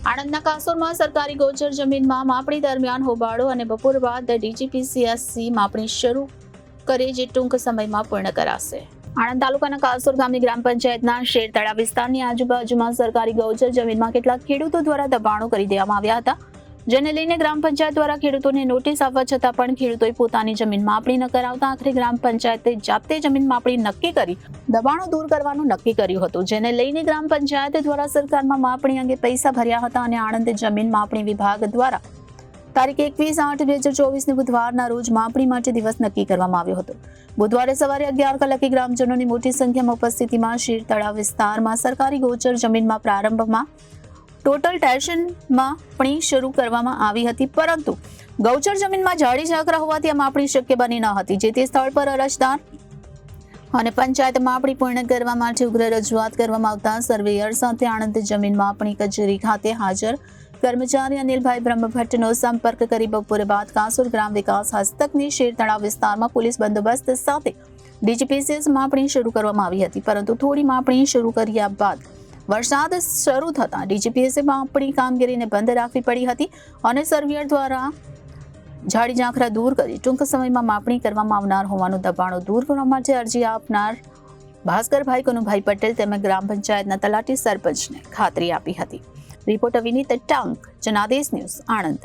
આણંદના કાસોરમાં સરકારી ગોચર જમીનમાં માપણી દરમિયાન હોબાળો અને બપોર બાદ ડીજીપીસીએસસી માપણી શરૂ કરે જે ટૂંક સમયમાં પૂર્ણ કરાશે। આણંદ તાલુકાના કાસોર ગામની ગ્રામ પંચાયતના શેર તળાવ વિસ્તારની આજુબાજુમાં સરકારી ગૌચર જમીનમાં કેટલાક ખેડૂતો દ્વારા દબાણો કરી દેવામાં આવ્યા હતા, જેને લઈને ગ્રામ પંચાયત દ્વારા ખેડૂતોને નોટિસ આપવા છતાં પણ ખેડૂતોએ પોતાની જમીન માપણી ન કરાવતા આખરે ગ્રામ પંચાયતે જાતે જમીન માપણી નક્કી કરી દબાણો દૂર કરવાનું નક્કી કર્યું હતું, જેને લઈને ગ્રામ પંચાયત દ્વારા સરકારમાં માપણી અંગે પૈસા ભર્યા હતા અને આણંદ જમીન માપણી વિભાગ દ્વારા તારીખ 21/8/2024 બુધવારના રોજ માપણી માટે દિવસ નક્કી કરવામાં આવ્યો હતો। બુધવારે સવારે 11 કલાકે ગ્રામજનોની મોટી સંખ્યામાં ઉપસ્થિતિમાં શેર તળાવ વિસ્તારમાં સરકારી ગોચર જમીનમાં પ્રારંભમાં ટોટલ ટેશનમાં માપણી શરૂ કરવામાં આવી હતી, પરંતુ ગૌચર જમીનમાં ઝાડી ઝાકરા હોવાથી આ માપણી શક્ય બની ન હતી, જેથી સ્થળ પર અરજદાર અને પંચાયત માપણી પૂર્ણ કરવા માટે ઉગ્ર રજૂઆત કરવામાં આવતા સર્વેયર સાથે આણંદ જમીન માપણી કચેરી ખાતે હાજર કર્મચારી અનિલભાઈ બ્રહ્મભટ્ટનો સંપર્ક કરી બપોરે બાદ કાસોર ગ્રામ વિકાસ હસ્તકની શેર તળાવ વિસ્તારમાં પોલીસ બંદોબસ્ત સાથે ડીજીપીસીએસ માપણી શરૂ કરવામાં આવી હતી, પરંતુ થોડી માપણી શરૂ કર્યા બાદ વરસાદ શરૂ થતા ડીજીપીએસે માપણી કામગીરીને બંધ રાખવી પડી હતી અને સર્વેયર દ્વારા ઝાડી ઝાંખરા દૂર કરી ટૂંક સમયમાં માપણી કરવામાં આવનાર હોવાનું દબાણો દૂર કરવા માટે અરજી આપનાર ભાસ્કરભાઈ કનુભાઈ પટેલ તેમજ ગ્રામ પંચાયતના તલાટી સરપંચને ખાતરી આપી હતી। રિપોર્ટર વિનીત ટાંક, જનાદેશ ન્યૂઝ, આણંદ।